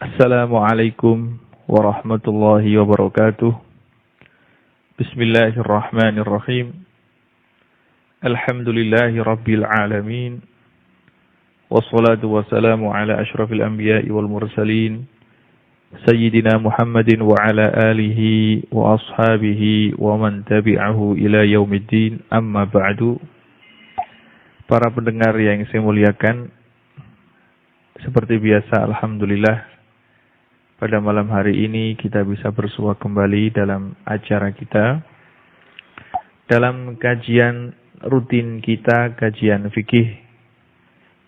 Assalamualaikum warahmatullahi wabarakatuh. Bismillahirrahmanirrahim. Alhamdulillahi rabbil alamin. Wassalatu wassalamu ala ashrafil anbiya'i wal mursalin. Sayyidina Muhammadin wa ala alihi wa ashabihi wa man tabi'ahu ila yaumiddin. Amma ba'du. Para pendengar yang saya muliakan, seperti biasa alhamdulillah pada malam hari ini kita bisa bersua kembali dalam acara kita, dalam kajian rutin kita, kajian fikih,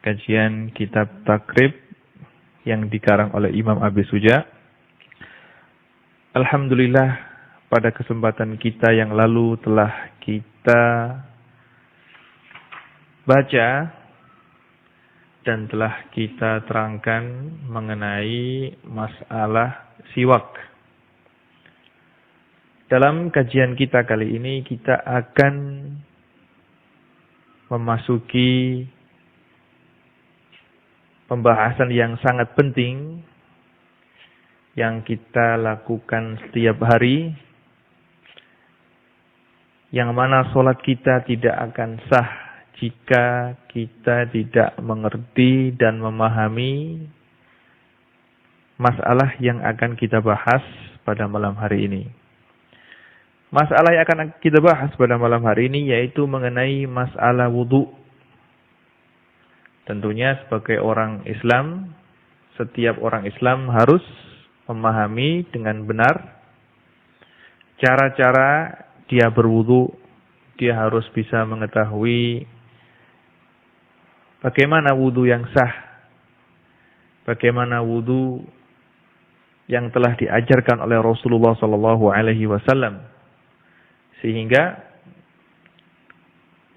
kajian kitab takrib yang dikarang oleh Imam Abi Suja. Alhamdulillah pada kesempatan kita yang lalu telah kita baca dan telah kita terangkan mengenai masalah siwak. Dalam kajian kita kali ini kita akan memasuki pembahasan yang sangat penting yang kita lakukan setiap hari, yang mana sholat kita tidak akan sah jika kita tidak mengerti dan memahami masalah yang akan kita bahas pada malam hari ini. Masalah yang akan kita bahas pada malam hari ini yaitu mengenai masalah wudu. Tentunya sebagai orang Islam, setiap orang Islam harus memahami dengan benar cara-cara dia berwudu. Dia harus bisa mengetahui bagaimana wudu yang sah, bagaimana wudu yang telah diajarkan oleh Rasulullah SAW, sehingga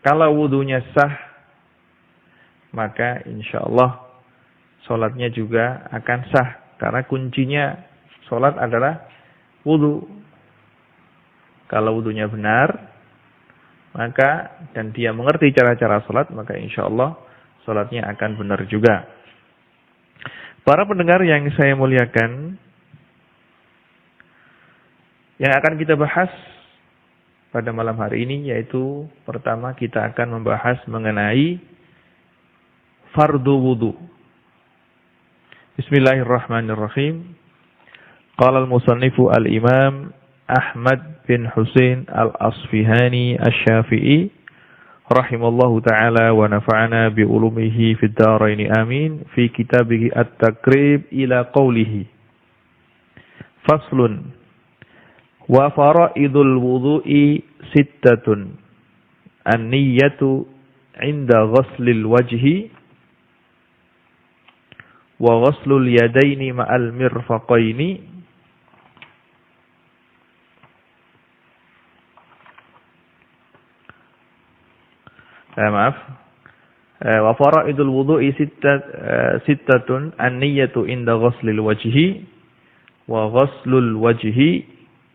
kalau wudunya sah, maka insya Allah sholatnya juga akan sah, karena kuncinya sholat adalah wudu. Kalau wudunya benar, maka dan dia mengerti cara-cara sholat, maka insya Allah sholatnya akan benar juga. Para pendengar yang saya muliakan, yang akan kita bahas pada malam hari ini yaitu pertama kita akan membahas mengenai fardu wudu. Bismillahirrahmanirrahim. Qala al-musannifu al-imam Ahmad bin Husain al-Asfihani asy-Syafi'i rahimallahu ta'ala wa nafa'ana bi ulumihi fid dharain amin fi kitabihi at-takrib ila qawlihi faslun wa faraidul wudu'i sittatun an-niyyatu 'inda ghuslil wajhi wa ghuslul yadaini ma'al mirfaqaini wa faraidul wudu'i sittatun an-niyyatu inda ghuslil wajhi wa ghuslul wajhi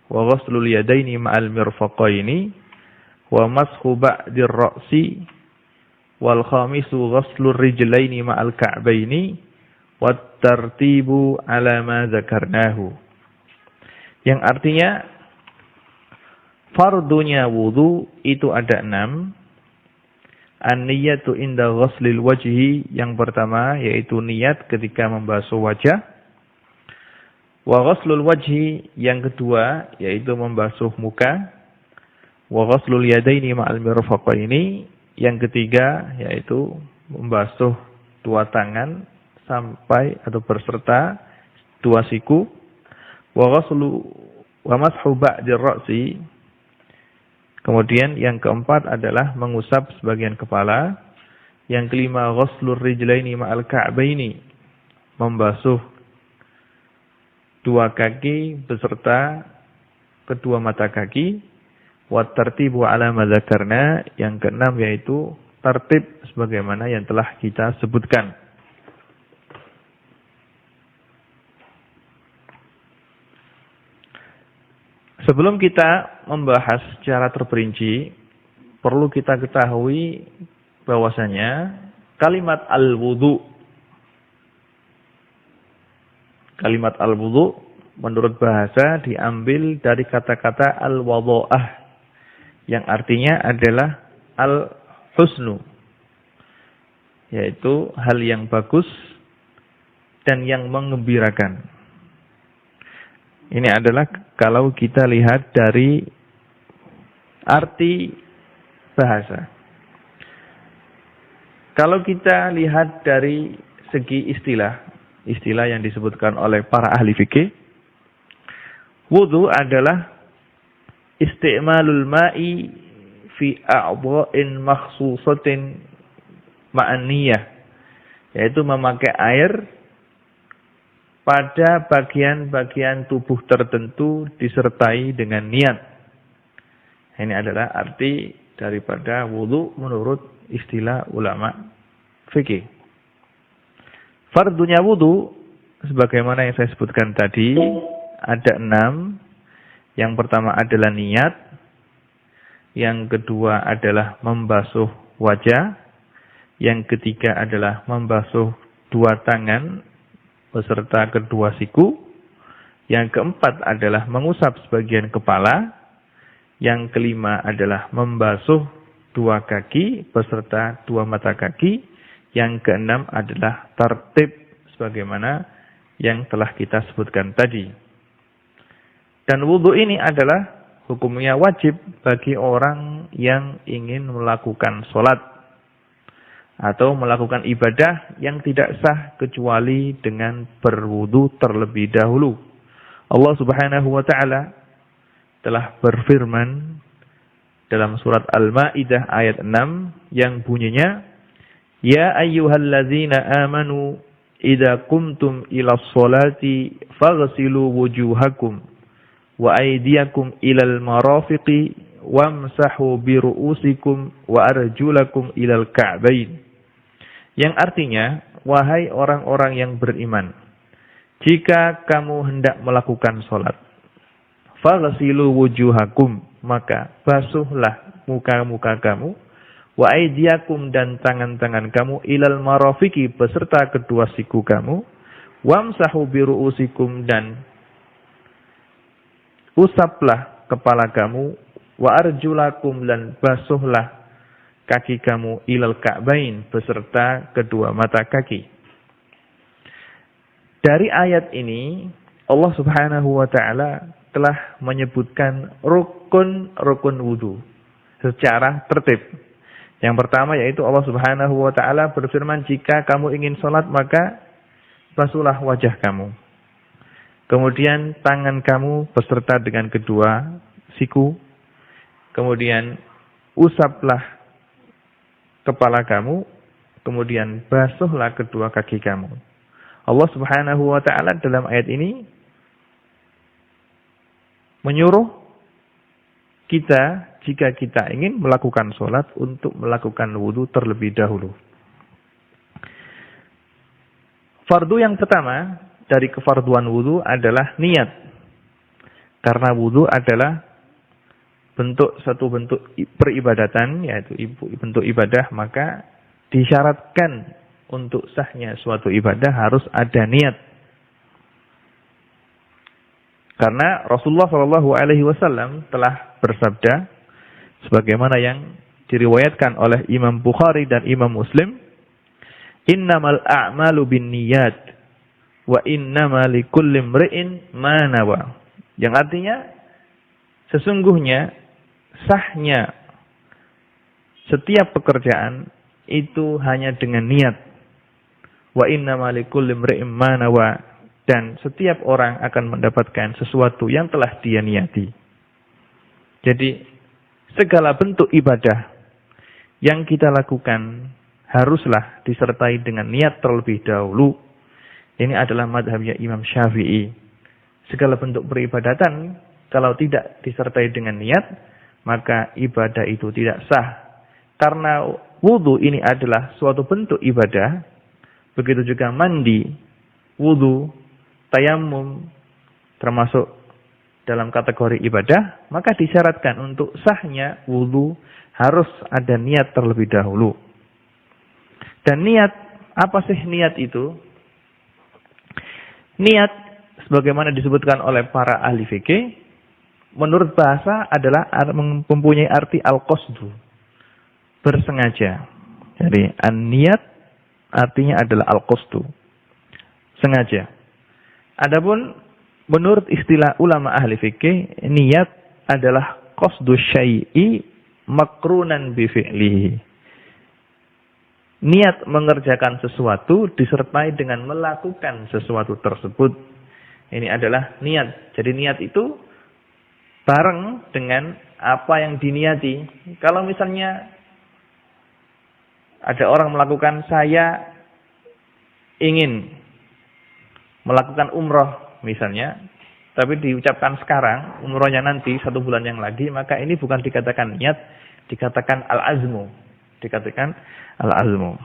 wa ghuslul yadaini ma'al mirfaqaini wa mashu ba'dir ra'si wal khamisu ghuslur rijlaini ma'al ka'baini wat tartibu ala ma dzakarnahu, yang artinya fardunya wudu itu ada 6. An-niyatu inda ghuslil wajhi, yang pertama yaitu niat ketika membasuh wajah. Wa ghuslul wajhi, yang kedua yaitu membasuh muka. Wa ghuslul yadaini ma'al mirfaqaini, yang ketiga yaitu membasuh dua tangan sampai atau berserta dua siku. Wa mashu ba'dir ra'si, kemudian yang keempat adalah mengusap sebagian kepala. Yang kelima ghuslur rijlaini ma'al ka'baini, membasuh dua kaki beserta kedua mata kaki. Wat tartibu ala ma dzakarna, yang keenam yaitu tertib sebagaimana yang telah kita sebutkan. Sebelum kita membahas secara terperinci, perlu kita ketahui bahwasanya kalimat al-wudu, Kalimat al-wudu menurut bahasa diambil dari kata-kata al-wadha'ah yang artinya adalah al-husnu, yaitu hal yang bagus dan yang menggembirakan. Ini adalah kalau kita lihat dari arti bahasa. Kalau kita lihat dari segi istilah yang disebutkan oleh para ahli fikih, wudu adalah isti'malul ma'i fi a'dha'in makhsusatin ma'aniyah, yaitu memakai air pada bagian-bagian tubuh tertentu disertai dengan niat. Ini adalah arti daripada wudu menurut istilah ulama fikih. Fardunya wudu sebagaimana yang saya sebutkan tadi ada 6. Yang pertama adalah niat. Yang kedua adalah membasuh wajah. Yang ketiga adalah membasuh 2 tangan beserta kedua siku. Yang keempat adalah mengusap sebagian kepala. Yang kelima adalah membasuh 2 kaki beserta 2 mata kaki. Yang keenam adalah tertib sebagaimana yang telah kita sebutkan tadi. Dan wudu ini adalah hukumnya wajib bagi orang yang ingin melakukan sholat atau melakukan ibadah yang tidak sah kecuali dengan berwudu terlebih dahulu. Allah Subhanahu wa taala telah berfirman dalam surat Al-Maidah ayat 6 yang bunyinya, Ya ayyuhalladzina amanu idza qumtum ilas sholati faghsilu wujuhakum wa aydiyakum ilal marafiqi wamsahu bi ru'usikum wa arjulakum ilal ka'bain. Yang artinya, wahai orang-orang yang beriman, jika kamu hendak melakukan sholat, faghsilu wujuhakum, maka basuhlah muka-muka kamu, wa aydiyakum dan tangan-tangan kamu, ilal marafiqi beserta kedua siku kamu, wamsahu bi ru'usikum dan usaplah kepala kamu, wa arjulakum dan basuhlah kaki kamu, ilal ka'bain beserta kedua mata kaki. Dari ayat ini Allah Subhanahu wa taala telah menyebutkan rukun-rukun wudu secara tertib. Yang pertama yaitu Allah Subhanahu wa taala berfirman, jika kamu ingin sholat maka basuhlah wajah kamu. Kemudian tangan kamu beserta dengan kedua siku. Kemudian usaplah kepala kamu. Kemudian basuhlah kedua kaki kamu. Allah Subhanahu wa taala dalam ayat ini menyuruh kita jika kita ingin melakukan sholat untuk melakukan wudu terlebih dahulu. Fardu yang pertama dari kefarduan wudu adalah niat. Karena wudu adalah satu bentuk peribadatan, yaitu bentuk ibadah, maka disyaratkan untuk sahnya suatu ibadah harus ada niat. Karena Rasulullah SAW telah bersabda, sebagaimana yang diriwayatkan oleh Imam Bukhari dan Imam Muslim, Innamal a'malu binniyat wa innama likulli imri'in ma nawa. Yang artinya sesungguhnya sahnya setiap pekerjaan itu hanya dengan niat. Wa innama likulli imri'in ma nawa, dan setiap orang akan mendapatkan sesuatu yang telah dia niati. Jadi segala bentuk ibadah yang kita lakukan haruslah disertai dengan niat terlebih dahulu. Ini adalah madhabnya Imam Syafi'i. Segala bentuk peribadatan kalau tidak disertai dengan niat, maka ibadah itu tidak sah. Karena wudu ini adalah suatu bentuk ibadah, begitu juga mandi, wudu, tayamum termasuk dalam kategori ibadah, maka disyaratkan untuk sahnya wudu harus ada niat terlebih dahulu. Dan niat, apa sih niat itu? Niat sebagaimana disebutkan oleh para ahli fikih, menurut bahasa adalah mempunyai arti al-qasdu, bersengaja. Jadi an-niyat artinya adalah al-qasdu, sengaja. Adapun menurut istilah ulama ahli fikih, niat adalah qasdu syai'i makrunan bi fi'lihi. Niat mengerjakan sesuatu disertai dengan melakukan sesuatu tersebut. Ini adalah niat. Jadi niat itu bareng dengan apa yang diniati. Kalau misalnya ada orang melakukan, saya ingin melakukan umroh misalnya, tapi diucapkan sekarang, umrohnya nanti 1 bulan yang lagi, maka ini bukan dikatakan niat, dikatakan al-azmu. Dikatakan al-azmu.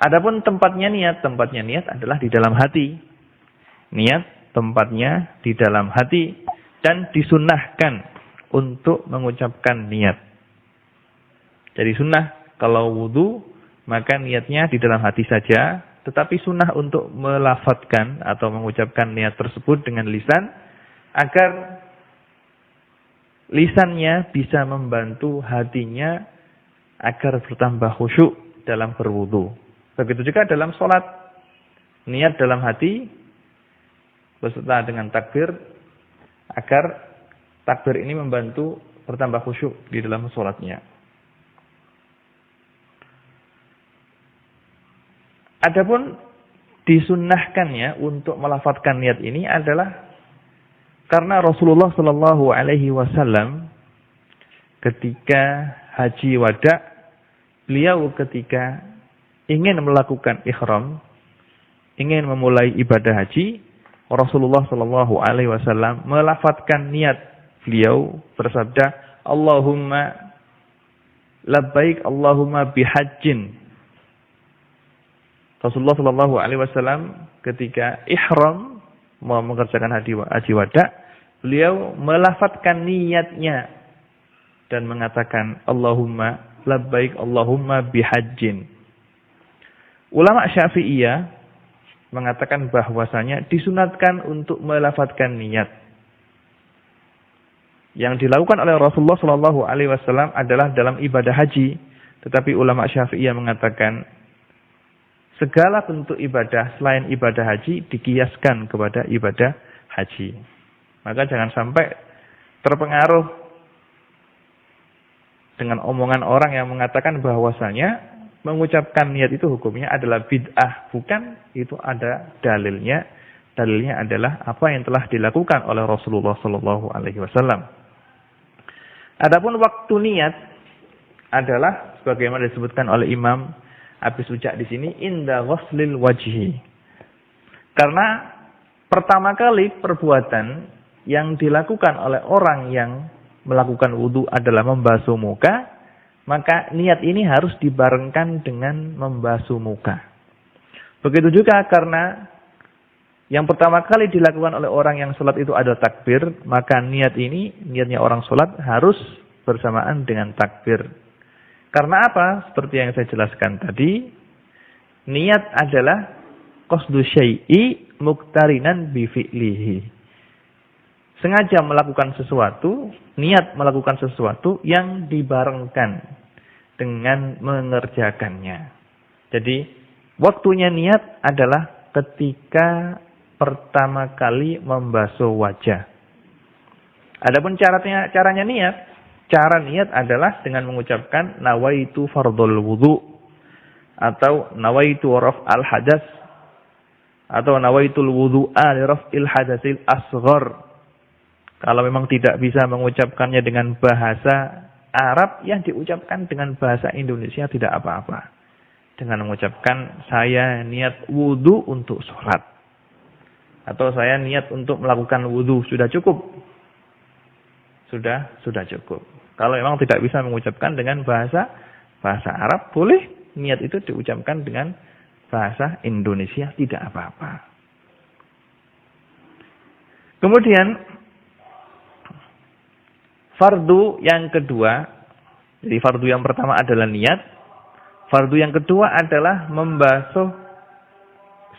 Adapun tempatnya niat adalah di dalam hati. Niat tempatnya di dalam hati dan disunnahkan untuk mengucapkan niat. Jadi sunnah kalau wudu maka niatnya di dalam hati saja, tetapi sunnah untuk melafadzkan atau mengucapkan niat tersebut dengan lisan agar lisannya bisa membantu hatinya agar bertambah khusyuk dalam berwudu. Begitu juga dalam sholat, niat dalam hati beserta dengan takbir agar takbir ini membantu bertambah khusyuk di dalam sholatnya. Adapun disunnahkannya untuk melafadzkan niat ini adalah karena Rasulullah Shallallahu Alaihi Wasallam ketika haji wada, beliau ketika ingin melakukan ihram, ingin memulai ibadah haji, Rasulullah Shallallahu Alaihi Wasallam melafadzkan niat. Beliau bersabda, Allahumma labbaik Allahumma bihajjin. Rasulullah Shallallahu Alaihi Wasallam ketika ihram mau mengerjakan haji wada, beliau melafadzkan niatnya dan mengatakan Allahumma labbaik Allahumma bihajjin. Ulama Syafi'iyah mengatakan bahwasanya disunatkan untuk melafadzkan niat. Yang dilakukan oleh Rasulullah Shallallahu Alaihi Wasallam adalah dalam ibadah haji, tetapi ulama Syafi'iyah mengatakan segala bentuk ibadah selain ibadah haji dikiaskan kepada ibadah haji. Maka jangan sampai terpengaruh dengan omongan orang yang mengatakan bahwasanya mengucapkan niat itu hukumnya adalah bid'ah. Bukan, itu ada dalilnya. Dalilnya adalah apa yang telah dilakukan oleh Rasulullah Sallallahu Alaihi Wasallam. Adapun waktu niat adalah sebagaimana disebutkan oleh Imam Abi Suja di sini, inda ghuslil wajhi. Karena pertama kali perbuatan yang dilakukan oleh orang yang melakukan wudu adalah membasuh muka, maka niat ini harus dibarengkan dengan membasuh muka. Begitu juga karena yang pertama kali dilakukan oleh orang yang sholat itu adalah takbir, maka niatnya orang sholat harus bersamaan dengan takbir. Karena apa? Seperti yang saya jelaskan tadi, niat adalah qasdu syai'i muqtarinan bi fi'lihi. Sengaja melakukan sesuatu, niat melakukan sesuatu yang dibarengkan dengan mengerjakannya. Jadi, waktunya niat adalah ketika pertama kali membasuh wajah. Adapun caranya niat, cara niat adalah dengan mengucapkan nawaitu fardhul wudu atau nawaitu raf'al hadas atau nawaitul wudu'a li raf'il hadasil asghar. Kalau memang tidak bisa mengucapkannya dengan bahasa Arab, yang diucapkan dengan bahasa Indonesia tidak apa-apa. Dengan mengucapkan saya niat wudu untuk sholat. Atau saya niat untuk melakukan wudu, sudah cukup. Sudah cukup. Kalau memang tidak bisa mengucapkan dengan bahasa Arab, boleh niat itu diucapkan dengan bahasa Indonesia, tidak apa-apa. Kemudian fardu yang kedua, jadi fardu yang pertama adalah niat, fardu yang kedua adalah membasuh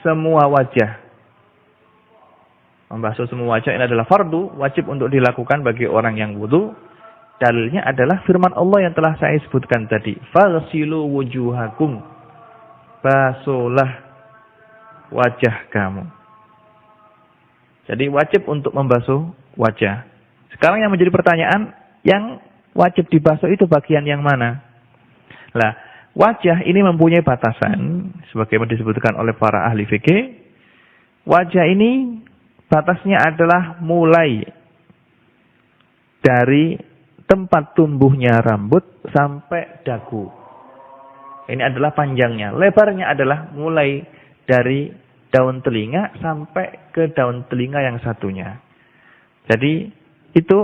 semua wajah. Membasuh semua wajah ini adalah fardu, wajib untuk dilakukan bagi orang yang wudu. Dalilnya adalah firman Allah yang telah saya sebutkan tadi. Faghsilu wujuhakum. Basuhlah wajah kamu. Jadi wajib untuk membasuh wajah. Sekarang yang menjadi pertanyaan, yang wajib dibasuh itu bagian yang mana? Nah, wajah ini mempunyai batasan, sebagaimana disebutkan oleh para ahli fikih. Wajah ini batasnya adalah mulai dari tempat tumbuhnya rambut sampai dagu. Ini adalah panjangnya. Lebarnya adalah mulai dari daun telinga sampai ke daun telinga yang satunya. Jadi itu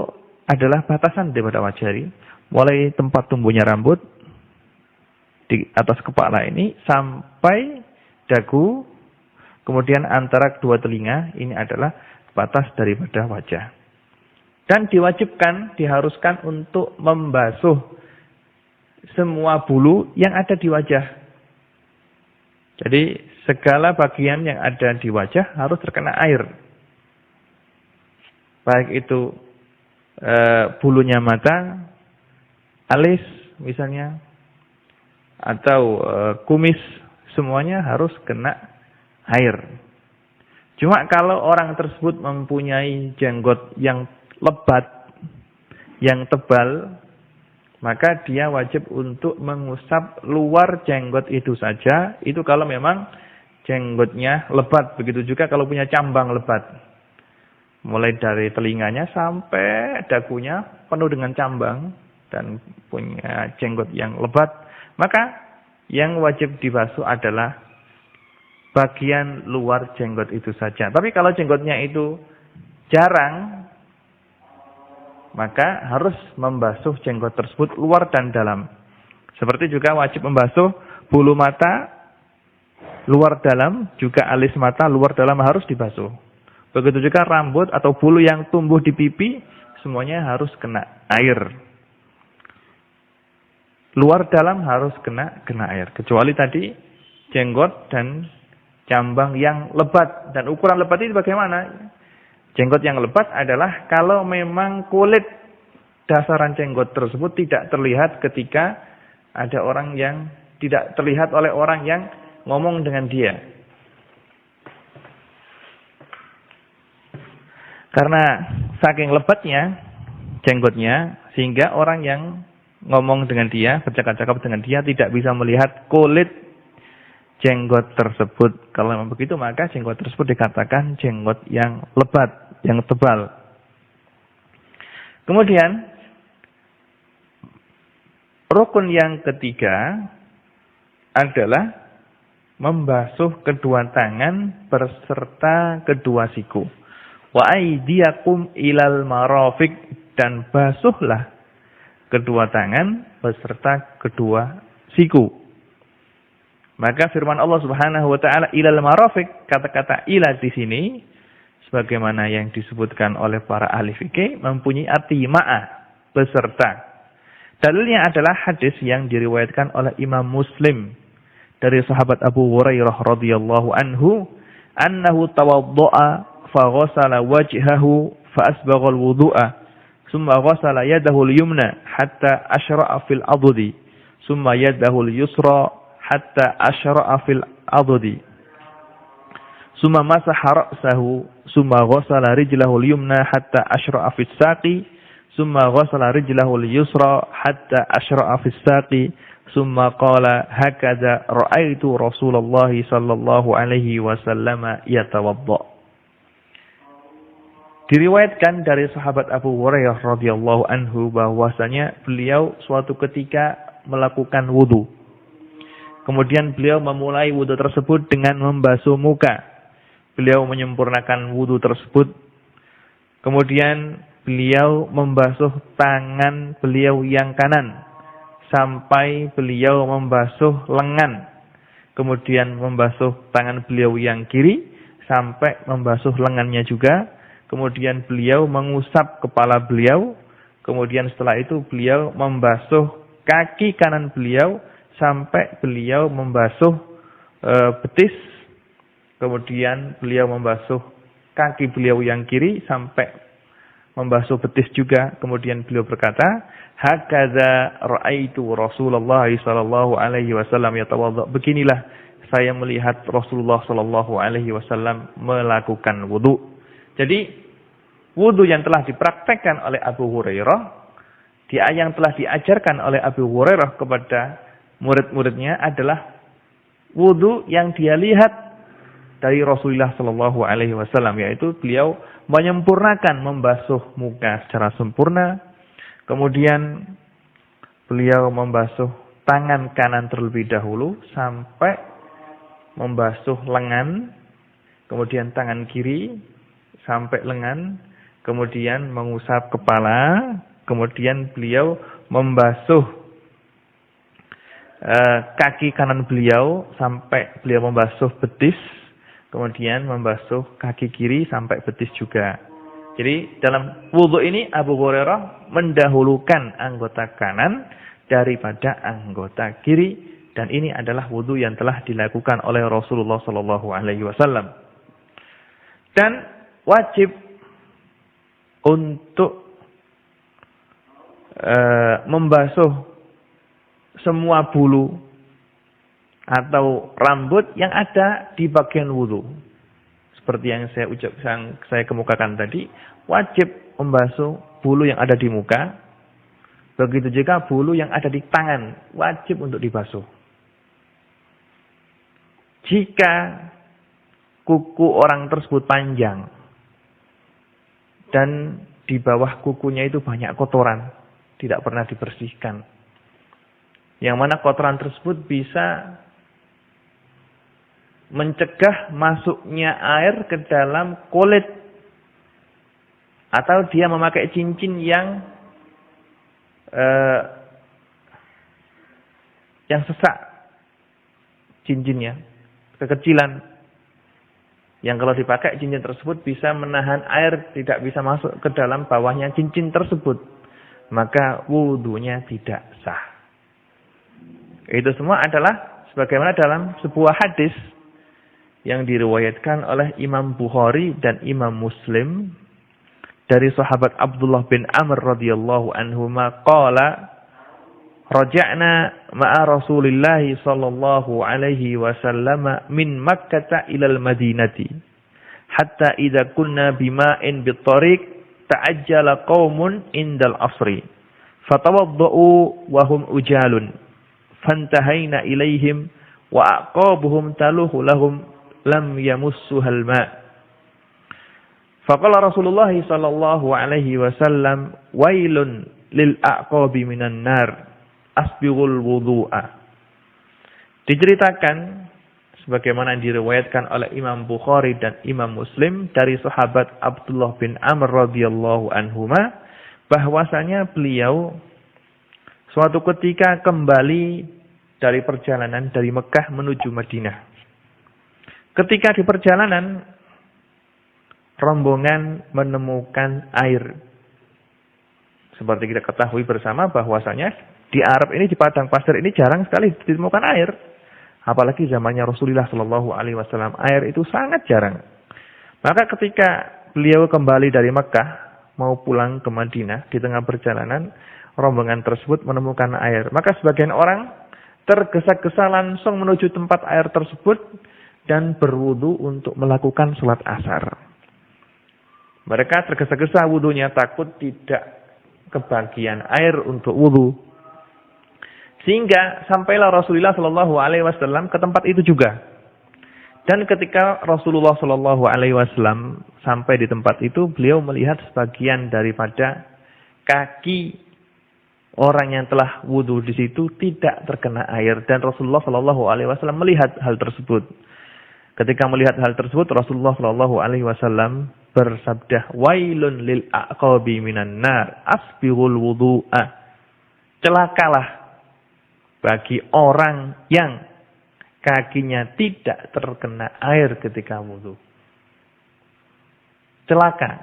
adalah batasan daripada wajah ini. Mulai tempat tumbuhnya rambut di atas kepala ini sampai dagu. Kemudian antara kedua telinga ini adalah batas daripada wajah. Dan diwajibkan, diharuskan untuk membasuh semua bulu yang ada di wajah. Jadi segala bagian yang ada di wajah harus terkena air. Baik itu bulunya mata, alis misalnya, atau kumis, semuanya harus kena air. Cuma kalau orang tersebut mempunyai jenggot yang lebat, yang tebal, maka dia wajib untuk mengusap luar jenggot itu saja. Itu kalau memang jenggotnya lebat. Begitu juga kalau punya cambang lebat. Mulai dari telinganya sampai dagunya penuh dengan cambang dan punya jenggot yang lebat. Maka yang wajib dibasuh adalah bagian luar jenggot itu saja. Tapi kalau jenggotnya itu jarang, maka harus membasuh jenggot tersebut luar dan dalam. Seperti juga wajib membasuh bulu mata luar dalam, juga alis mata luar dalam harus dibasuh. Begitu juga rambut atau bulu yang tumbuh di pipi, semuanya harus kena air. Luar dalam harus kena air. Kecuali tadi jenggot dan cambang yang lebat. Dan ukuran lebat itu bagaimana? Jenggot yang lebat adalah kalau memang kulit dasaran jenggot tersebut tidak terlihat ketika ada orang yang tidak terlihat oleh orang yang ngomong dengan dia. Karena saking lebatnya jenggotnya, sehingga orang yang ngomong dengan dia, bercakap-cakap dengan dia tidak bisa melihat kulit jenggot tersebut. Kalau memang begitu, maka jenggot tersebut dikatakan jenggot yang lebat, yang tebal. Kemudian rukun yang ketiga adalah membasuh kedua tangan beserta kedua siku. Wa aydiyakum ilal marafiq, dan basuhlah kedua tangan beserta kedua siku. Maka firman Allah Subhanahu wa taala ilal marafiq, kata-kata ila di sini sebagaimana yang disebutkan oleh para ahli fikih mempunyai arti ma'a, beserta. Dalilnya adalah hadis yang diriwayatkan oleh Imam Muslim dari sahabat Abu Hurairah radhiyallahu anhu, annahu tawaddo'a fa ghassala wajhahu fa asbagha al-wudu'a, thumma ghassala yadahu al-yumna hatta ashra'a fil adudi, thumma yadahu al-yusra hatta ashra'a fil adudi, thumma masaha ra'sahu, thumma ghassala rijlahu al-yumna hatta ashra'a fis saqi, thumma ghassala rijlahu al-yusra hatta ashra'a fis saqi, thumma qala hakadha ra'aitu Rasulullah sallallahu alaihi wasallam yatawadda. Diriwayatkan dari sahabat Abu Hurairah radhiyallahu anhu bahwasanya beliau suatu ketika melakukan wudu. Kemudian beliau memulai wudu tersebut dengan membasuh muka. Beliau menyempurnakan wudu tersebut. Kemudian beliau membasuh tangan beliau yang kanan sampai beliau membasuh lengan. Kemudian membasuh tangan beliau yang kiri sampai membasuh lengannya juga. Kemudian beliau mengusap kepala beliau. Kemudian setelah itu beliau membasuh kaki kanan beliau sampai beliau membasuh betis. Kemudian beliau membasuh kaki beliau yang kiri sampai membasuh betis juga. Kemudian beliau berkata, "Hakadza ra'aitu Rasulullah sallallahu alaihi wasallam yatawadda." Beginilah saya melihat Rasulullah sallallahu alaihi wasallam melakukan wudu. Jadi wudu yang telah dipraktekkan oleh Abu Hurairah, yang telah diajarkan oleh Abu Hurairah kepada murid-muridnya adalah wudu yang dia lihat dari Rasulullah sallallahu alaihi wasallam, yaitu beliau menyempurnakan membasuh muka secara sempurna, kemudian beliau membasuh tangan kanan terlebih dahulu sampai membasuh lengan, kemudian tangan kiri sampai lengan, kemudian mengusap kepala, kemudian beliau membasuh kaki kanan beliau sampai beliau membasuh betis, kemudian membasuh kaki kiri sampai betis juga. Jadi dalam wudu ini Abu Hurairah mendahulukan anggota kanan daripada anggota kiri, dan ini adalah wudu yang telah dilakukan oleh Rasulullah sallallahu alaihi wasallam. Dan wajib untuk membasuh semua bulu atau rambut yang ada di bagian wudu. Seperti yang saya kemukakan tadi, wajib membasuh bulu yang ada di muka. Begitu juga bulu yang ada di tangan, wajib untuk dibasuh. Jika kuku orang tersebut panjang dan di bawah kukunya itu banyak kotoran, tidak pernah dibersihkan, yang mana kotoran tersebut bisa mencegah masuknya air ke dalam kulit, atau dia memakai cincin yang sesak cincinnya, kekecilan, yang kalau dipakai cincin tersebut bisa menahan air tidak bisa masuk ke dalam bawahnya cincin tersebut, maka wudunya tidak sah. Itu semua adalah sebagaimana dalam sebuah hadis yang diriwayatkan oleh Imam Bukhari dan Imam Muslim dari sahabat Abdullah bin Amr radhiyallahu anhuma qala raja'na ma'a Rasulillah sallallahu alaihi wasallam min Makkah ila al-Madinati hatta idza kunna bima'in bit-tariq ta'ajjala qaumun indal asri fatawaddau wa hum ujalun fantahaina ilaihim wa aqabuhum taluhu lahum lam yamussuhal ma'. Faqala Rasulullah sallallahu alaihi wasallam wailun lil aqabi minan nar asbighul wudu'a. Diceritakan sebagaimana diriwayatkan oleh Imam Bukhari dan Imam Muslim dari sahabat Abdullah bin Amr radhiyallahu anhuma bahwasanya beliau suatu ketika kembali dari perjalanan dari Mekah menuju Madinah. Ketika di perjalanan, rombongan menemukan air. Seperti kita ketahui bersama bahwasanya di Arab ini, di padang pasir ini jarang sekali ditemukan air. Apalagi zamannya Rasulullah Shallallahu Alaihi Wasallam, air itu sangat jarang. Maka ketika beliau kembali dari Mekah mau pulang ke Madinah, di tengah perjalanan rombongan tersebut menemukan air. Maka sebagian orang tergesa-gesa langsung menuju tempat air tersebut dan berwudu untuk melakukan sholat asar. Mereka tergesa-gesa wudunya, takut tidak kebagian air untuk wudu. Sehingga sampailah Rasulullah Shallallahu Alaihi Wasallam ke tempat itu juga. Dan ketika Rasulullah Shallallahu Alaihi Wasallam sampai di tempat itu, beliau melihat sebagian daripada kaki orang yang telah wudu di situ tidak terkena air, dan Rasulullah Shallallahu Alaihi Wasallam melihat hal tersebut. Ketika melihat hal tersebut, Rasulullah Shallallahu Alaihi Wasallam bersabda, "Wailun lil aqabi minan nar, asbighul wudu'a." Celakalah bagi orang yang kakinya tidak terkena air ketika wudu. Celaka,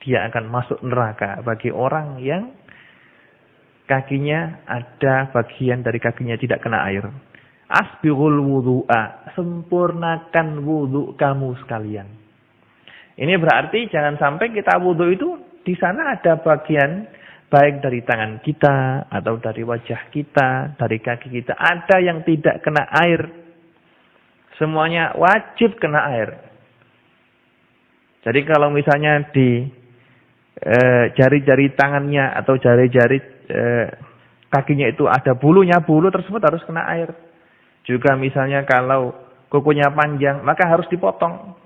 dia akan masuk neraka bagi orang yang kakinya ada bagian dari kakinya tidak kena air. Asbighul wudu'a, sempurnakan wudu kamu sekalian. Ini berarti jangan sampai kita wudhu itu di sana ada bagian baik dari tangan kita atau dari wajah kita, dari kaki kita, ada yang tidak kena air. Semuanya wajib kena air. Jadi kalau misalnya di jari-jari tangannya atau jari-jari kakinya itu ada bulunya, bulu tersebut harus kena air. Juga misalnya kalau kukunya panjang, maka harus dipotong.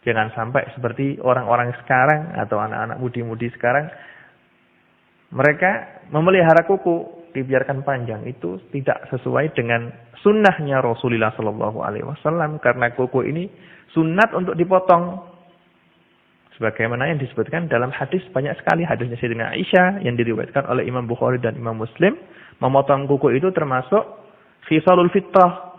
Jangan sampai seperti orang-orang sekarang atau anak-anak mudi-mudi sekarang, mereka memelihara kuku, dibiarkan panjang. Itu tidak sesuai dengan sunnahnya Rasulullah SAW. Karena kuku ini sunnat untuk dipotong. Sebagaimana yang disebutkan dalam hadis, banyak sekali hadisnya Sayyidina Aisyah yang diriwayatkan oleh Imam Bukhari dan Imam Muslim. Memotong kuku itu termasuk khisalul fitrah.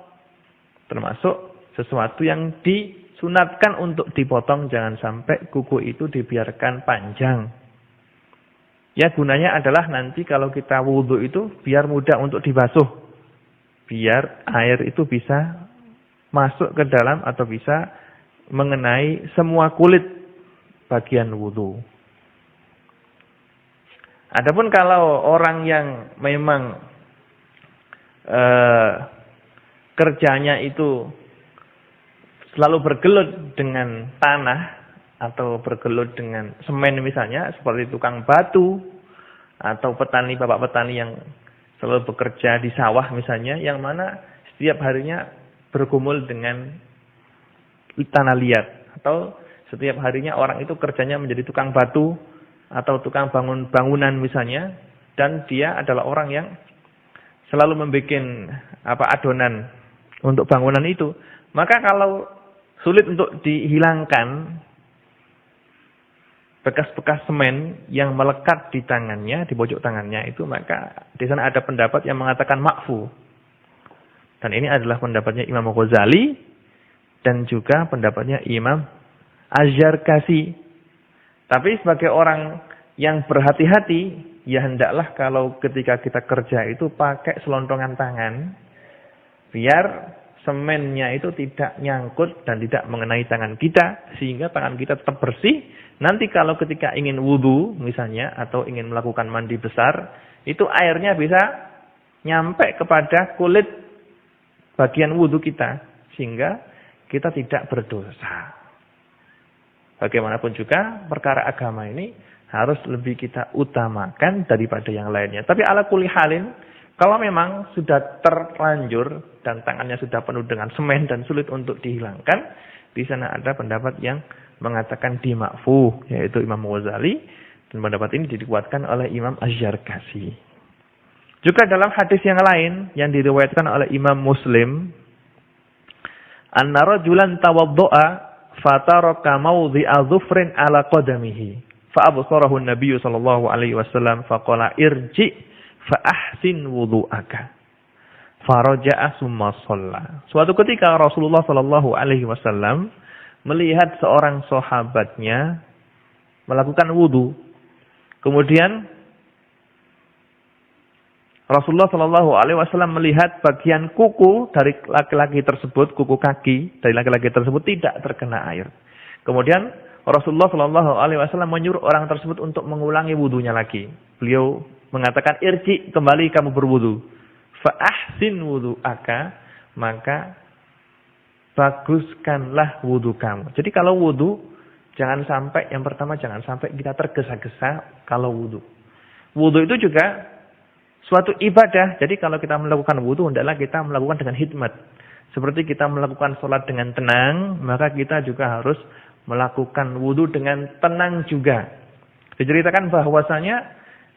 Termasuk sesuatu yang disunatkan untuk dipotong. Jangan sampai kuku itu dibiarkan panjang. Ya, gunanya adalah nanti kalau kita wudhu itu biar mudah untuk dibasuh. Biar air itu bisa masuk ke dalam atau bisa mengenai semua kulit bagian wudhu. Adapun kalau orang yang memang kerjanya itu selalu bergelut dengan tanah atau bergelut dengan semen misalnya, seperti tukang batu atau petani, bapak petani yang selalu bekerja di sawah misalnya, yang mana setiap harinya bergumul dengan tanah liat, atau setiap harinya orang itu kerjanya menjadi tukang batu atau tukang bangunan misalnya, dan dia adalah orang yang selalu membuat adonan untuk bangunan itu. Maka kalau sulit untuk dihilangkan bekas-bekas semen yang melekat di tangannya, di pojok tangannya itu, maka di sana ada pendapat yang mengatakan ma'fu. Dan ini adalah pendapatnya Imam Ghazali dan juga pendapatnya Imam Az-Zarkashi. Tapi sebagai orang yang berhati-hati, ya hendaklah kalau ketika kita kerja itu pakai selontongan tangan, biar semennya itu tidak nyangkut dan tidak mengenai tangan kita, sehingga tangan kita tetap bersih. Nanti kalau ketika ingin wudhu misalnya, atau ingin melakukan mandi besar, itu airnya bisa nyampe kepada kulit bagian wudhu kita, sehingga kita tidak berdosa. Bagaimanapun juga perkara agama ini harus lebih kita utamakan daripada yang lainnya. Tapi ala kulli halin, kalau memang sudah terlanjur dan tangannya sudah penuh dengan semen dan sulit untuk dihilangkan, di sana ada pendapat yang mengatakan dima'fu, yaitu Imam Ghazali, dan pendapat ini dikuatkan oleh Imam Az-Zarkashi. Juga dalam hadis yang lain yang diriwayatkan oleh Imam Muslim, anna rajulan tawaddo'a fataraka mawdhi'a dhufrin ala qadamihi fa absarahu an-nabiy sallallahu alaihi wasallam faqala irji fa ahsin wudu'aka faraja'a summa shalla. Suatu ketika Rasulullah sallallahu alaihi wasallam melihat seorang sahabatnya melakukan wudu. Kemudian Rasulullah Shallallahu Alaihi Wasallam melihat bagian kuku dari laki-laki tersebut, kuku kaki dari laki-laki tersebut tidak terkena air. Kemudian Rasulullah Shallallahu Alaihi Wasallam menyuruh orang tersebut untuk mengulangi wudunya lagi. Beliau mengatakan, irji, kembali kamu berwudu. Fa'ahsin wudu'aka, maka baguskanlah wudu kamu. Jadi kalau wudu, jangan sampai, yang pertama jangan sampai kita tergesa-gesa kalau wudu. Wudu itu juga suatu ibadah. Jadi kalau kita melakukan wudu, hendaklah kita melakukan dengan hikmat. Seperti kita melakukan sholat dengan tenang, maka kita juga harus melakukan wudu dengan tenang juga. Diceritakan bahwasanya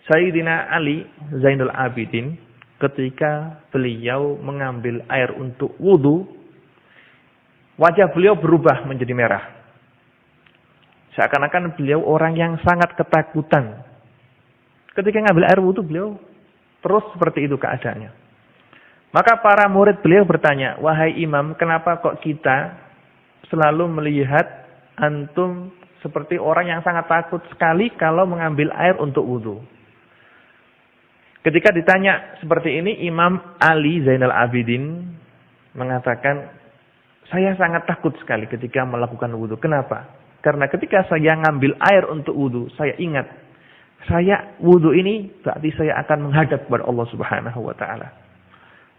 Sayyidina Ali Zainul Abidin, ketika beliau mengambil air untuk wudu, wajah beliau berubah menjadi merah. Seakan-akan beliau orang yang sangat ketakutan. Ketika mengambil air wudu, beliau terus seperti itu keadaannya. Maka para murid beliau bertanya, wahai imam, kenapa kok kita selalu melihat antum seperti orang yang sangat takut sekali kalau mengambil air untuk wudu? Ketika ditanya seperti ini, Imam Ali Zainal Abidin mengatakan, saya sangat takut sekali ketika melakukan wudu. Kenapa? Karena ketika saya ngambil air untuk wudu, saya ingat, saya wudu ini berarti saya akan menghadap kepada Allah Subhanahu wa taala.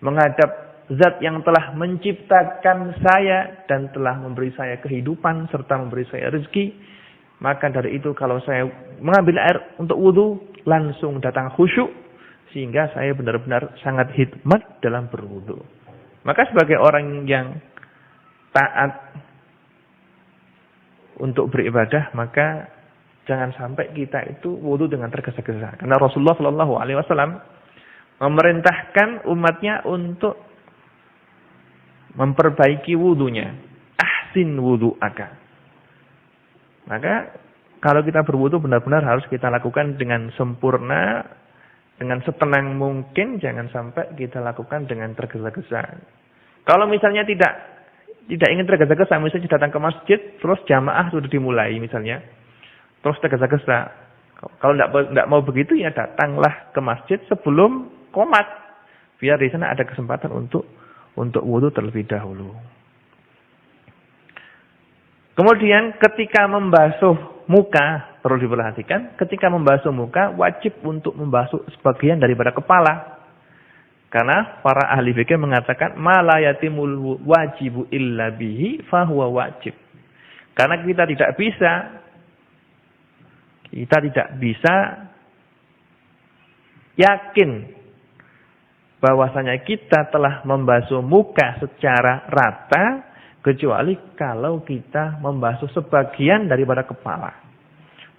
Menghadap zat yang telah menciptakan saya dan telah memberi saya kehidupan serta memberi saya rezeki. Maka dari itu kalau saya mengambil air untuk wudu, langsung datang khusyuk sehingga saya benar-benar sangat hikmat dalam berwudu. Maka sebagai orang yang taat untuk beribadah, maka jangan sampai kita itu wudu dengan tergesa-gesa. Karena Rasulullah Shallallahu Alaihi Wasallam memerintahkan umatnya untuk memperbaiki wudunya. Ahsin wudu'aka. Maka kalau kita berwudu benar-benar harus kita lakukan dengan sempurna, dengan setenang mungkin, jangan sampai kita lakukan dengan tergesa-gesa. Kalau misalnya tidak ingin tergesa-gesa, misalnya datang ke masjid, terus jamaah sudah dimulai misalnya, terus tergesa-gesa. Kalau tidak mau begitu, ya datanglah ke masjid sebelum qomat, biar di sana ada kesempatan untuk wudu terlebih dahulu. Kemudian ketika membasuh muka, perlu diperhatikan, ketika membasuh muka wajib untuk membasuh sebagian daripada kepala. Karena para ahli fikih mengatakan ma la yatimul wajibu illa bihi fahuwa wajib. Karena kita tidak bisa yakin bahwasanya kita telah membasuh muka secara rata kecuali kalau kita membasuh sebagian daripada kepala.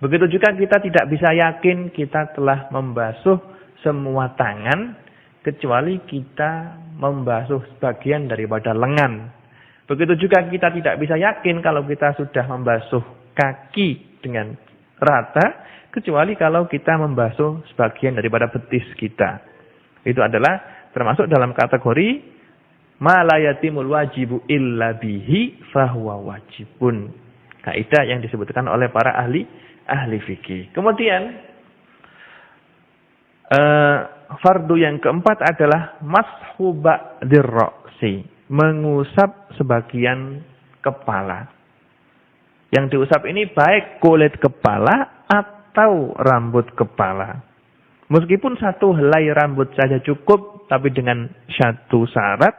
Begitu juga kita tidak bisa yakin kita telah membasuh semua tangan kecuali kita membasuh sebagian daripada lengan. Begitu juga kita tidak bisa yakin kalau kita sudah membasuh kaki dengan rata kecuali kalau kita membasuh sebagian daripada betis kita. Itu adalah termasuk dalam kategori ma la yatimul wajibu illa bihi fahuwa wajibun. Kaidah yang disebutkan oleh para ahli fikih. Kemudian fardu yang keempat adalah mashu ba'dir ra'si, mengusap sebagian kepala. Yang diusap ini baik kulit kepala atau rambut kepala. Meskipun satu helai rambut saja cukup, tapi dengan satu syarat,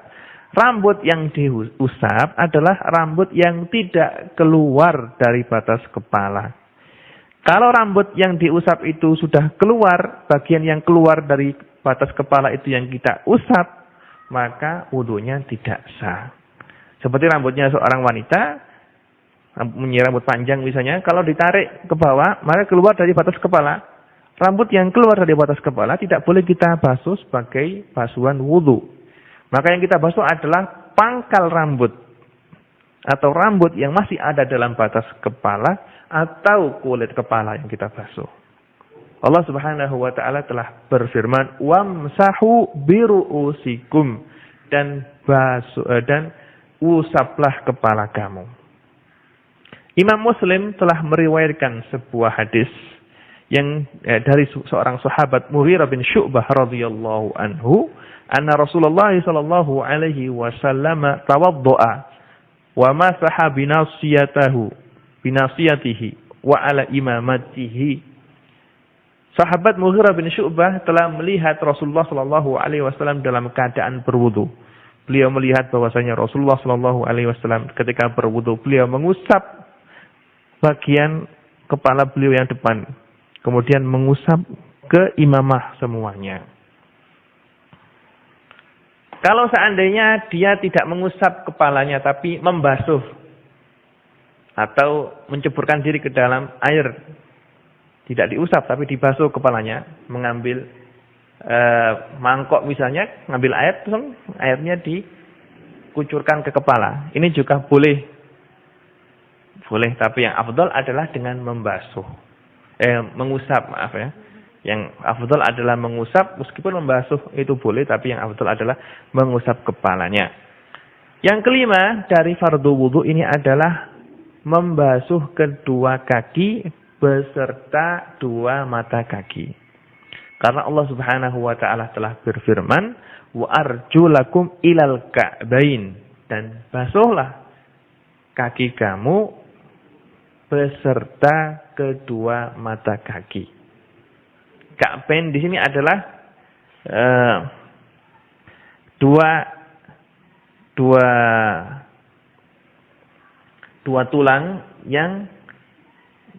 rambut yang diusap adalah rambut yang tidak keluar dari batas kepala. Kalau rambut yang diusap itu sudah keluar, bagian yang keluar dari batas kepala itu yang kita usap, maka wudunya tidak sah. Seperti rambutnya seorang wanita, rambut panjang misalnya, kalau ditarik ke bawah, maka keluar dari batas kepala. Rambut yang keluar dari batas kepala tidak boleh kita basuh sebagai basuhan wudu. Maka yang kita basuh adalah pangkal rambut atau rambut yang masih ada dalam batas kepala atau kulit kepala yang kita basuh. Allah Subhanahu wa taala telah berfirman, "Wamsahu biru'usikum," dan usaplah kepala kamu. Imam Muslim telah meriwayatkan sebuah hadis yang dari seorang sahabat Mughirah bin Syu'bah radhiyallahu anhu, anna Rasulullah sallallahu alaihi wasallam tawaddoa wa masaha binasiyatihi wa ala imamatihi. Sahabat Mughirah bin Syu'bah telah melihat Rasulullah sallallahu alaihi wasallam dalam keadaan berwudu. Beliau melihat bahwasanya Rasulullah sallallahu alaihi wasallam ketika berwudu beliau mengusap bagian kepala beliau yang depan, kemudian mengusap ke imamah semuanya. Kalau seandainya dia tidak mengusap kepalanya tapi membasuh atau menceburkan diri ke dalam air, tidak diusap tapi dibasuh kepalanya, mengambil mangkok misalnya, ngambil air, terus airnya dikucurkan ke kepala. Ini juga boleh, tapi yang afdal adalah dengan mengusap, Yang afdal adalah mengusap, meskipun membasuh itu boleh, tapi yang afdal adalah mengusap kepalanya. Yang kelima dari fardu wudu ini adalah membasuh kedua kaki beserta dua mata kaki. Karena Allah Subhanahu wa taala telah berfirman, "Wa arjulakum ilal ka'bain," dan basuhlah kaki kamu beserta kedua mata kaki. Ka'bain di sini adalah dua tulang yang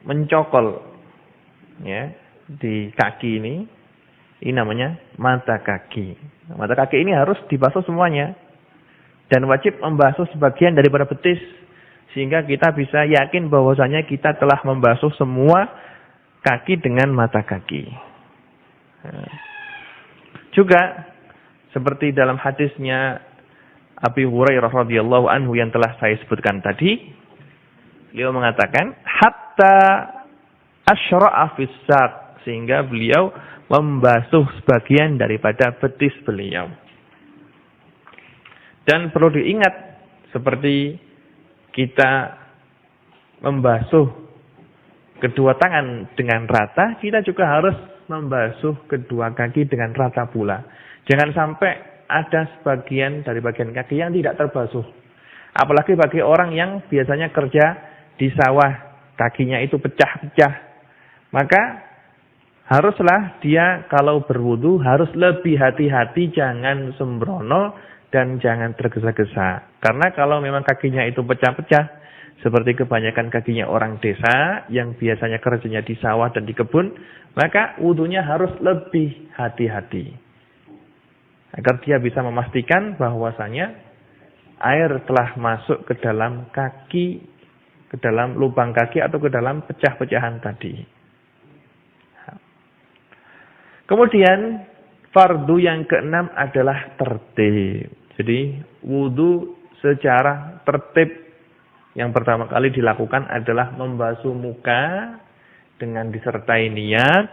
mencokol ya di kaki ini. Ini namanya mata kaki. Mata kaki ini harus dibasuh semuanya dan wajib membasuh sebagian daripada betis sehingga kita bisa yakin bahwasanya kita telah membasuh semua kaki dengan mata kaki. Juga seperti dalam hadisnya Abi Hurairah radhiyallahu anhu yang telah saya sebutkan tadi, beliau mengatakan hatta asyra'a fis saq, sehingga beliau membasuh sebagian daripada betis beliau. Dan perlu diingat, seperti kita membasuh kedua tangan dengan rata, kita juga harus membasuh kedua kaki dengan rata pula. Jangan sampai ada sebagian dari bagian kaki yang tidak terbasuh. Apalagi bagi orang yang biasanya kerja di sawah, kakinya itu pecah-pecah. Maka haruslah dia kalau berwudu harus lebih hati-hati, jangan sembrono dan jangan tergesa-gesa. Karena kalau memang kakinya itu pecah-pecah, seperti kebanyakan kakinya orang desa yang biasanya kerjanya di sawah dan di kebun, maka wudunya harus lebih hati-hati. Agar dia bisa memastikan bahwasanya air telah masuk ke dalam kaki, ke dalam lubang kaki atau ke dalam pecah-pecahan tadi. Kemudian fardu yang keenam adalah tertib. Jadi wudu secara tertib yang pertama kali dilakukan adalah membasuh muka dengan disertai niat,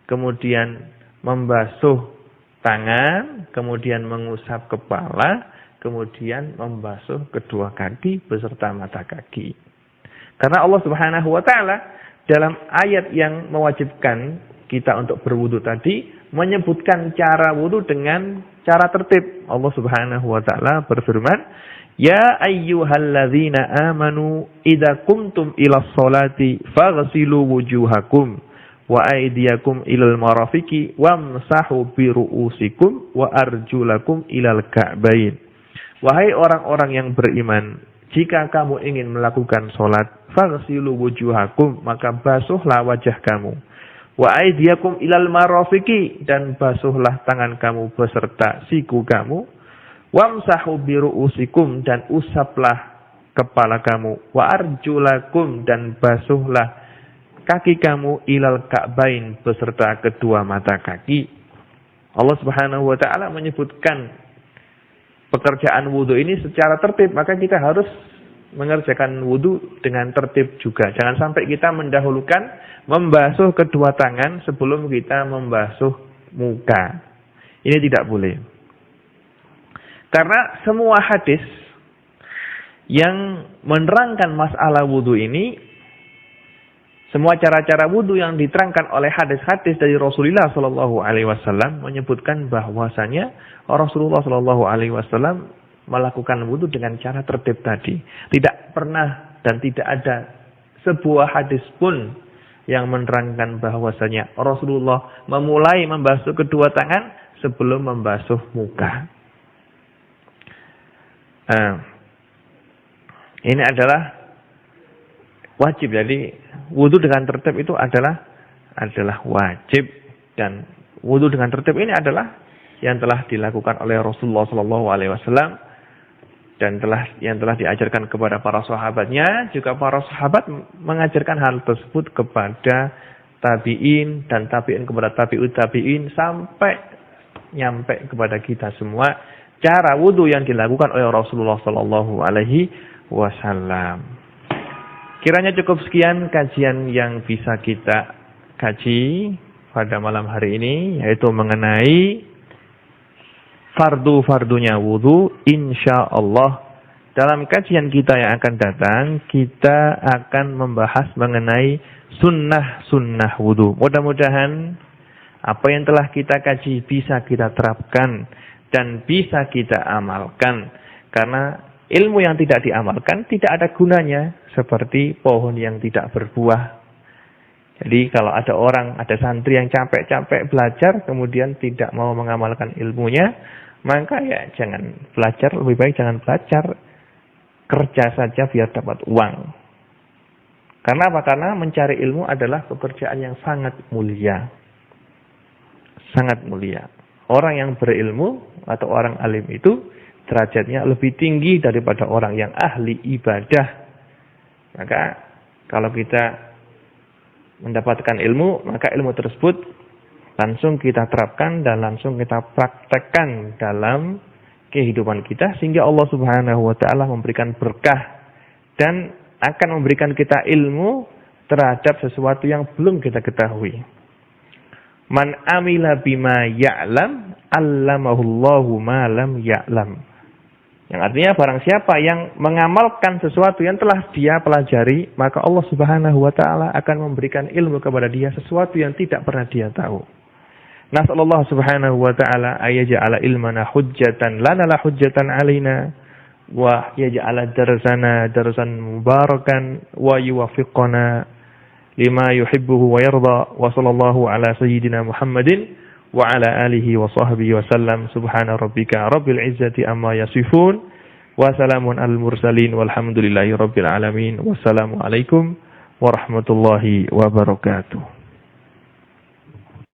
kemudian membasuh tangan, kemudian mengusap kepala, kemudian membasuh kedua kaki beserta mata kaki. Karena Allah Subhanahu wa taala dalam ayat yang mewajibkan kita untuk berwudu tadi menyebutkan cara wudu dengan cara tertib. Allah Subhanahu wa taala berfirman, "Ya ayyuhalladzina amanu idza qumtum ilas sholati faghsilu wujuhakum wa aydiyakum ilal marafiqi wamsahu bi ru'usikum wa arjulakum ilal ka'bain." Wahai orang-orang yang beriman, jika kamu ingin melakukan salat, faghsilu wujuhakum, maka basuhlah wajah kamu. Wa aydiyakum ilal marafiqi, dan basuhlah tangan kamu beserta siku kamu. Wamsahu bi ru'usikum, dan usaplah kepala kamu. Wa arjulakum, dan basuhlah kaki kamu ilal ka'bain beserta kedua mata kaki. Allah Subhanahu wa taala menyebutkan pekerjaan wudu ini secara tertib, maka kita harus mengerjakan wudu dengan tertib juga. Jangan sampai kita mendahulukan membasuh kedua tangan sebelum kita membasuh muka. Ini tidak boleh. Karena semua hadis yang menerangkan masalah wudu ini, semua cara-cara wudu yang diterangkan oleh hadis-hadis dari Rasulullah Shallallahu Alaihi Wasallam menyebutkan bahwasanya Rasulullah Shallallahu Alaihi Wasallam melakukan wudu dengan cara tertib tadi. Tidak pernah dan tidak ada sebuah hadis pun yang menerangkan bahwasanya Rasulullah memulai membasuh kedua tangan sebelum membasuh muka. Ini adalah wajib. Jadi wudu dengan tertib itu adalah wajib, dan wudu dengan tertib ini adalah yang telah dilakukan oleh Rasulullah Shallallahu Alaihi Wasallam dan yang telah diajarkan kepada para sahabatnya. Juga para sahabat mengajarkan hal tersebut kepada tabi'in dan tabi'in kepada tabi'ut tabi'in sampai nyampe kepada kita semua cara wudu yang dilakukan oleh Rasulullah Shallallahu Alaihi Wasallam. Kiranya cukup sekian kajian yang bisa kita kaji pada malam hari ini, yaitu mengenai fardu-fardunya wudu. InsyaAllah dalam kajian kita yang akan datang, kita akan membahas mengenai sunnah-sunnah wudu. Mudah-mudahan apa yang telah kita kaji bisa kita terapkan dan bisa kita amalkan. Karena ilmu yang tidak diamalkan tidak ada gunanya, seperti pohon yang tidak berbuah. Jadi kalau ada orang, ada santri yang capek-capek belajar, kemudian tidak mau mengamalkan ilmunya, maka ya jangan belajar, lebih baik jangan belajar. Kerja saja biar dapat uang. Karena apa? Karena mencari ilmu adalah pekerjaan yang sangat mulia. Sangat mulia. Orang yang berilmu atau orang alim itu derajatnya lebih tinggi daripada orang yang ahli ibadah. Maka kalau kita mendapatkan ilmu, maka ilmu tersebut langsung kita terapkan dan langsung kita praktekkan dalam kehidupan kita, sehingga Allah Subhanahu wa taala memberikan berkah dan akan memberikan kita ilmu terhadap sesuatu yang belum kita ketahui. Man amila bima ya'lam, allamahullahu ma lam ya'lam. Yang artinya barang siapa yang mengamalkan sesuatu yang telah dia pelajari, maka Allah Subhanahu wa taala akan memberikan ilmu kepada dia sesuatu yang tidak pernah dia tahu. Nasallallahu subhanahu wa ta'ala ayaj'ala ilmana hujjatan lana la hujjatan alaina wa yaj'ala darsana darsan mubarakan wa yuwaffiqana lima yuhibbuhu wa yarda wa sallallahu ala sayyidina Muhammadin wa ala alihi wa sahbihi wa sallam. Subhana rabbika rabbil izzati amma yasifun wa salamun al mursalin walhamdulillahi rabbil alamin. Wassalamu alaikum warahmatullahi wabarakatuh.